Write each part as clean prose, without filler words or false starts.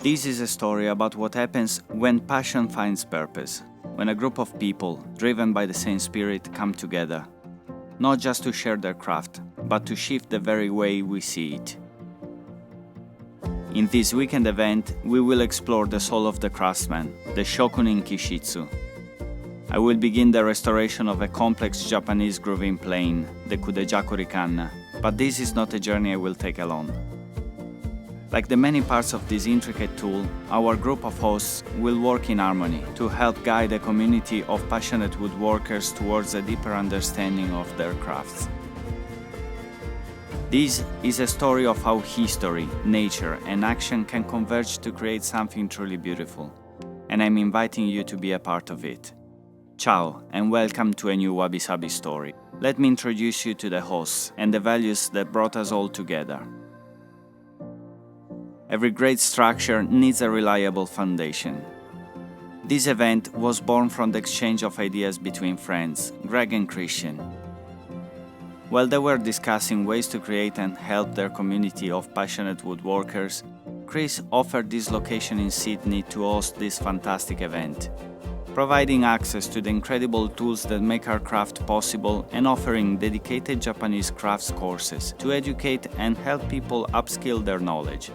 This is a story about what happens when passion finds purpose, when a group of people, driven by the same spirit, come together, not just to share their craft, but to shift the very way we see it. In this weekend event, we will explore the soul of the craftsman, the Shokunin Kishitsu. I will begin the restoration of a complex Japanese grooving plane, the Kudejakuri Kanna, but this is not a journey I will take alone. Like the many parts of this intricate tool, our group of hosts will work in harmony to help guide a community of passionate woodworkers towards a deeper understanding of their crafts. This is a story of how history, nature, and action can converge to create something truly beautiful, and I'm inviting you to be a part of it. Ciao, and welcome to a new Wabi-Sabi story. Let me introduce you to the hosts and the values that brought us all together. Every great structure needs a reliable foundation. This event was born from the exchange of ideas between friends, Greg and Christian. While they were discussing ways to create and help their community of passionate woodworkers, Chris offered this location in Sydney to host this fantastic event, providing access to the incredible tools that make our craft possible and offering dedicated Japanese crafts courses to educate and help people upskill their knowledge.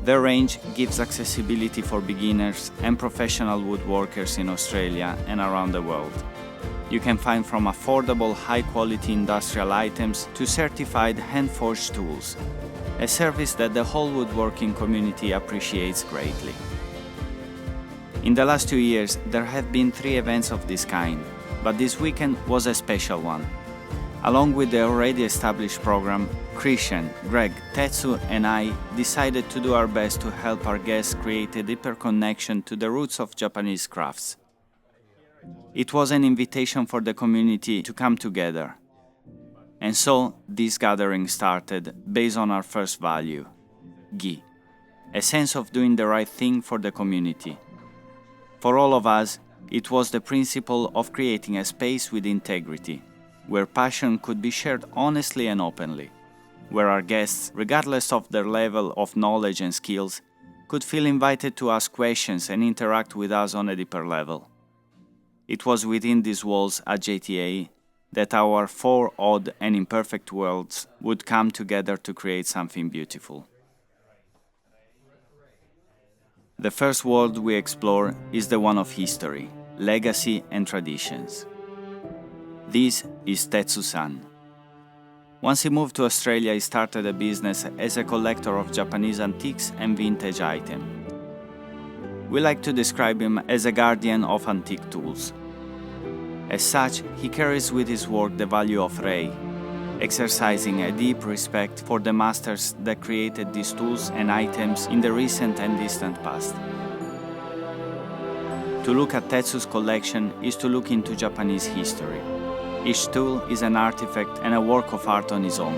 Their range gives accessibility for beginners and professional woodworkers in Australia and around the world. You can find from affordable, high-quality industrial items to certified hand-forged tools, a service that the whole woodworking community appreciates greatly. In the last 2 years, there have been 3 events of this kind, but this weekend was a special one. Along with the already established program, Christian, Greg, Tetsu, and I decided to do our best to help our guests create a deeper connection to the roots of Japanese crafts. It was an invitation for the community to come together. And so, this gathering started based on our first value, gi, a sense of doing the right thing for the community. For all of us, it was the principle of creating a space with integrity, where passion could be shared honestly and openly, where our guests, regardless of their level of knowledge and skills, could feel invited to ask questions and interact with us on a deeper level. It was within these walls at JTA that our 4 odd and imperfect worlds would come together to create something beautiful. The first world we explore is the one of history, legacy, and traditions. This is Tetsu-san. Once he moved to Australia, he started a business as a collector of Japanese antiques and vintage items. We like to describe him as a guardian of antique tools. As such, he carries with his work the value of rei, exercising a deep respect for the masters that created these tools and items in the recent and distant past. To look at Tetsu's collection is to look into Japanese history. Each tool is an artifact and a work of art on its own.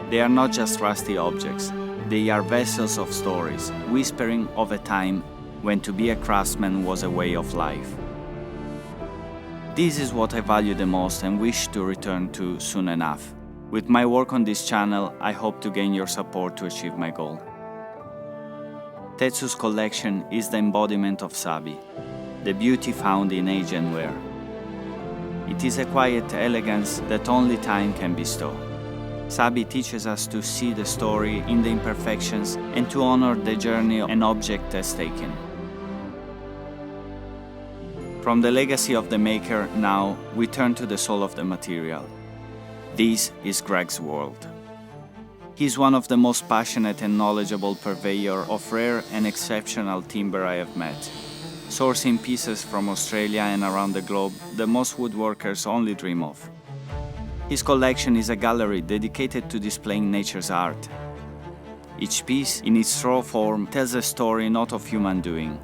They are not just rusty objects, they are vessels of stories, whispering of a time when to be a craftsman was a way of life. This is what I value the most and wish to return to soon enough. With my work on this channel, I hope to gain your support to achieve my goal. Tetsu's collection is the embodiment of Sabi, the beauty found in age and wear. It is a quiet elegance that only time can bestow. Sabi teaches us to see the story in the imperfections and to honor the journey an object has taken. From the legacy of the maker, now we turn to the soul of the material. This is Greg's world. He is one of the most passionate and knowledgeable purveyor of rare and exceptional timber I have met, sourcing pieces from Australia and around the globe that most woodworkers only dream of. His collection is a gallery dedicated to displaying nature's art. Each piece, in its raw form, tells a story not of human doing,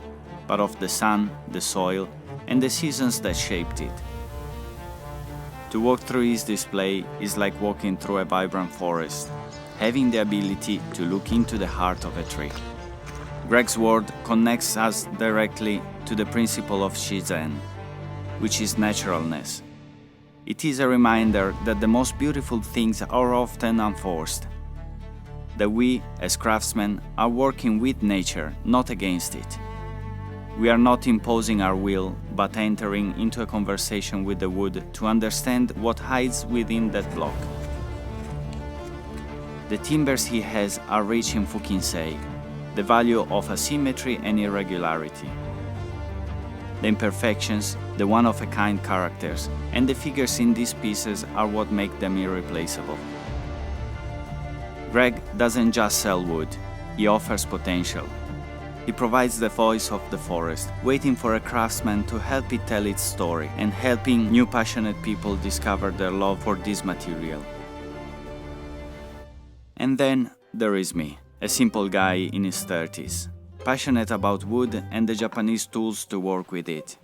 but of the sun, the soil, and the seasons that shaped it. To walk through his display is like walking through a vibrant forest, having the ability to look into the heart of a tree. Greg's world connects us directly to the principle of Shizen, which is naturalness. It is a reminder that the most beautiful things are often unforced. that we, as craftsmen, are working with nature, not against it. We are not imposing our will, but entering into a conversation with the wood to understand what hides within that block. The timbers he has are rich in fukinsei, the value of asymmetry and irregularity. The imperfections, the one-of-a-kind characters, and the figures in these pieces are what make them irreplaceable. Greg doesn't just sell wood, he offers potential. He provides the voice of the forest, waiting for a craftsman to help it tell its story and helping new passionate people discover their love for this material. And then there is me, a simple guy in his 30s, passionate about wood and the Japanese tools to work with it.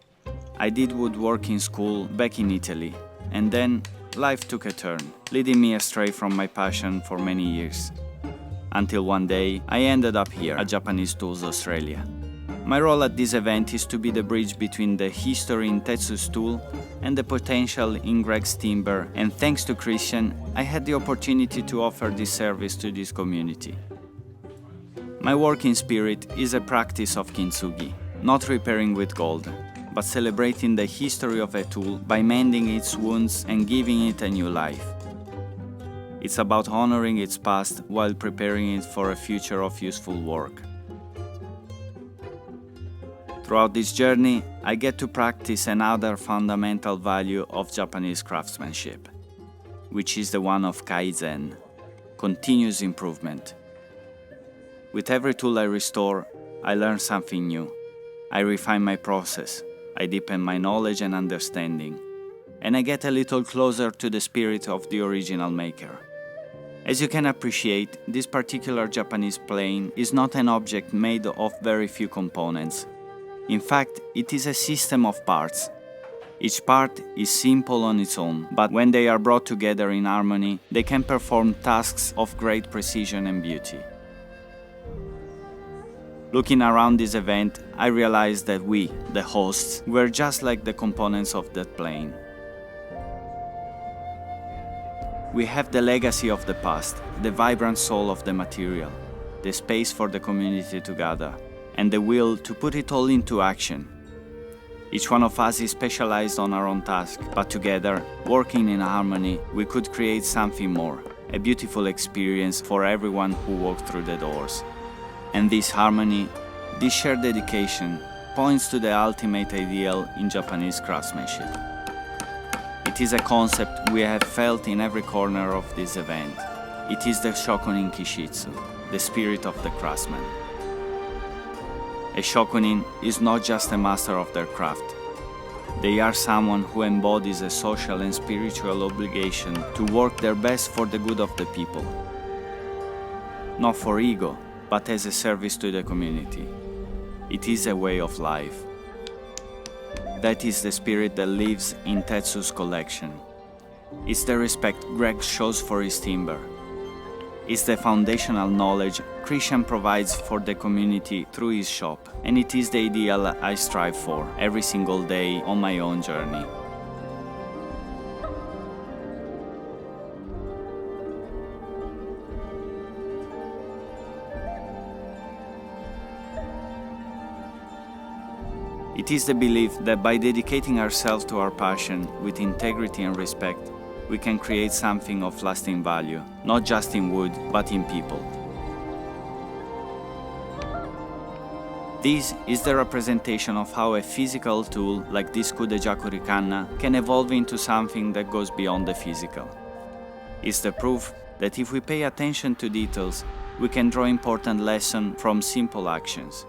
I did woodworking school back in Italy, and then life took a turn, leading me astray from my passion for many years. Until one day, I ended up here at Japanese Tools Australia. My role at this event is to be the bridge between the history in Tetsu's tool and the potential in Greg's timber, and thanks to Christian, I had the opportunity to offer this service to this community. My working spirit is a practice of kintsugi, not repairing with gold, but celebrating the history of a tool by mending its wounds and giving it a new life. It's about honoring its past while preparing it for a future of useful work. Throughout this journey, I get to practice another fundamental value of Japanese craftsmanship, which is the one of Kaizen, continuous improvement. With every tool I restore, I learn something new. I refine my process, I deepen my knowledge and understanding, and I get a little closer to the spirit of the original maker. As you can appreciate, this particular Japanese plane is not an object made of very few components. In fact, it is a system of parts. Each part is simple on its own, but when they are brought together in harmony, they can perform tasks of great precision and beauty. Looking around this event, I realized that we, the hosts, were just like the components of that plane. We have the legacy of the past, the vibrant soul of the material, the space for the community to gather, and the will to put it all into action. Each one of us is specialized on our own task, but together, working in harmony, we could create something more, a beautiful experience for everyone who walked through the doors. And this harmony, this shared dedication, points to the ultimate ideal in Japanese craftsmanship. It is a concept we have felt in every corner of this event. It is the Shokunin Kishitsu, the spirit of the craftsman. A shokunin is not just a master of their craft. They are someone who embodies a social and spiritual obligation to work their best for the good of the people. Not for ego, but as a service to the community. It is a way of life. That is the spirit that lives in Tetsu's collection. It's the respect Greg shows for his timber. It's the foundational knowledge Christian provides for the community through his shop, and it is the ideal I strive for every single day on my own journey. It is the belief that by dedicating ourselves to our passion with integrity and respect, we can create something of lasting value, not just in wood, but in people. This is the representation of how a physical tool like this Kudejakuri Kanna can evolve into something that goes beyond the physical. It's the proof that if we pay attention to details, we can draw important lessons from simple actions.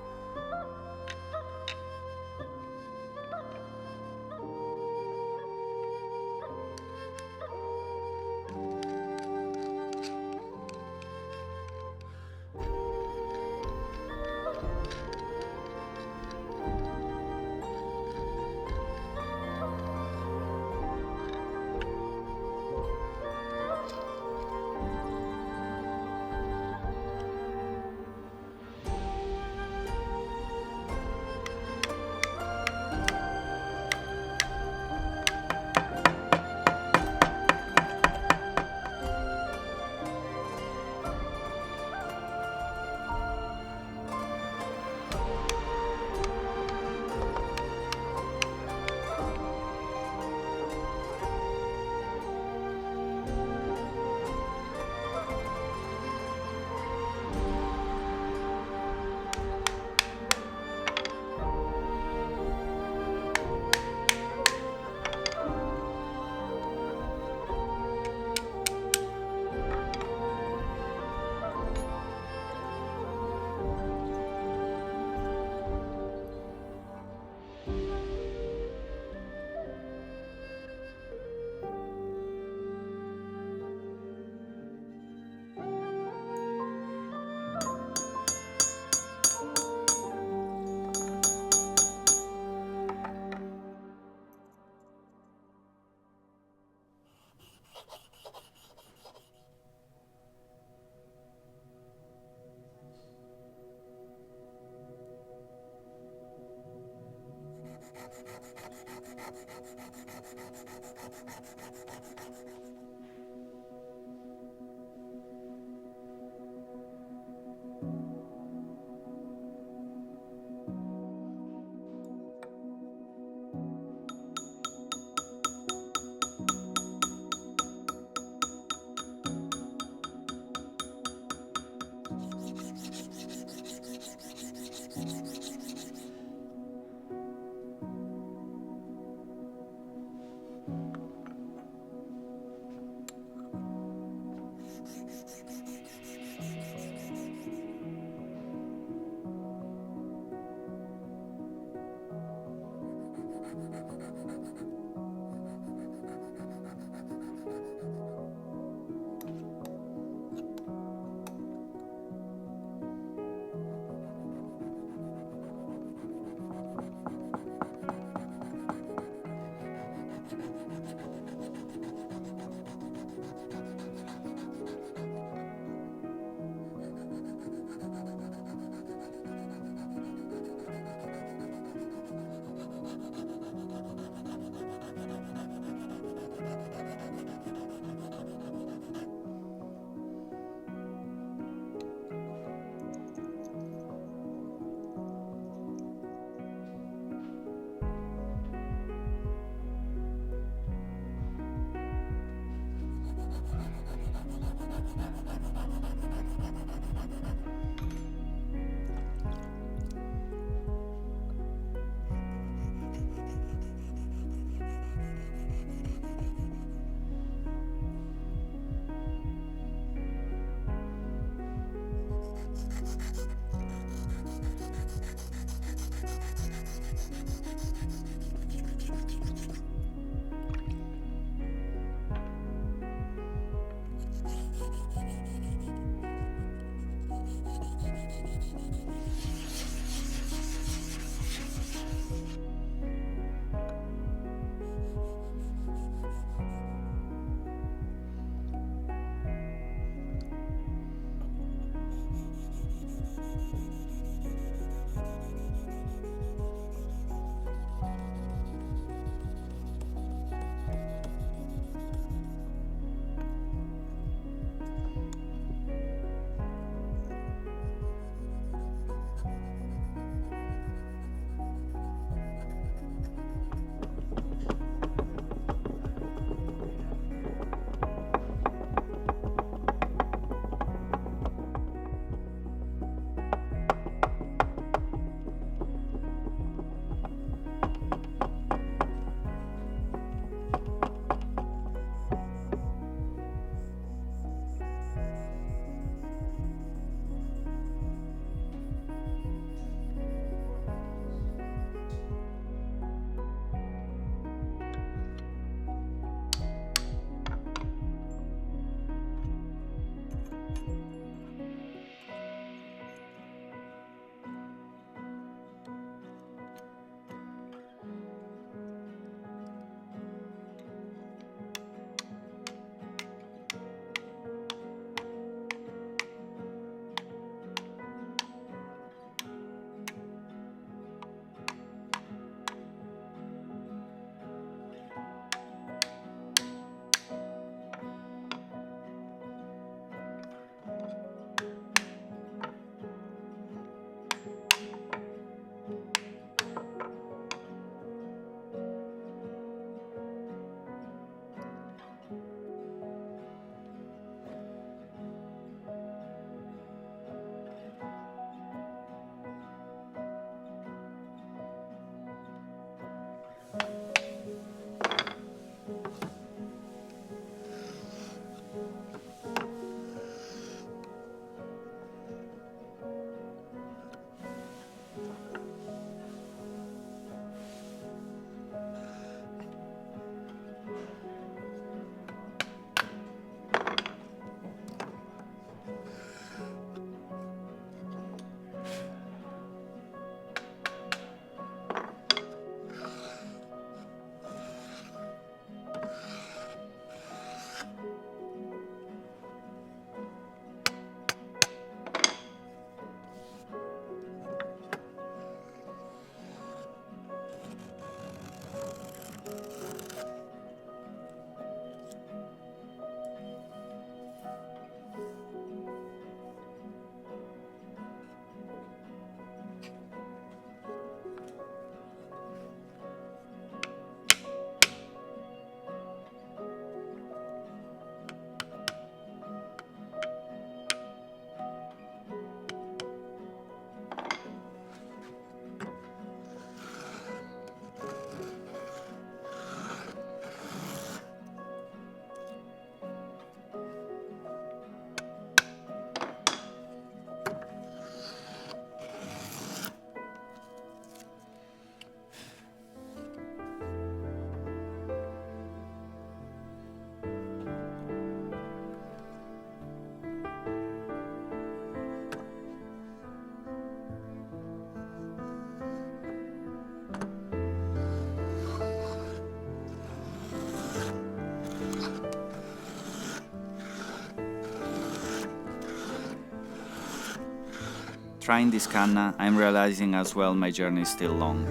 Trying this kanna, I'm realizing as well my journey is still long.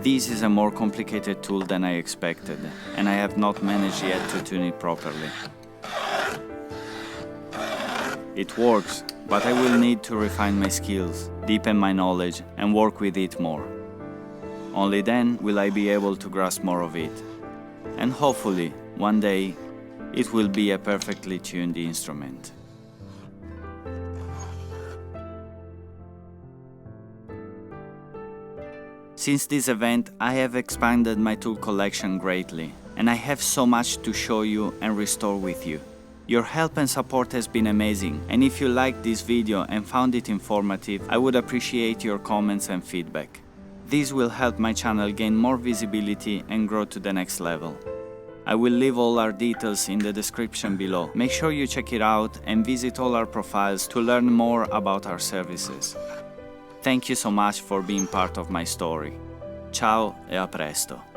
This is a more complicated tool than I expected, and I have not managed yet to tune it properly. It works, but I will need to refine my skills, deepen my knowledge, and work with it more. Only then will I be able to grasp more of it. And hopefully, one day, it will be a perfectly tuned instrument. Since this event, I have expanded my tool collection greatly, and I have so much to show you and restore with you. Your help and support has been amazing, and if you liked this video and found it informative, I would appreciate your comments and feedback. This will help my channel gain more visibility and grow to the next level. I will leave all our details in the description below. Make sure you check it out and visit all our profiles to learn more about our services. Thank you so much for being part of my story. Ciao e a presto.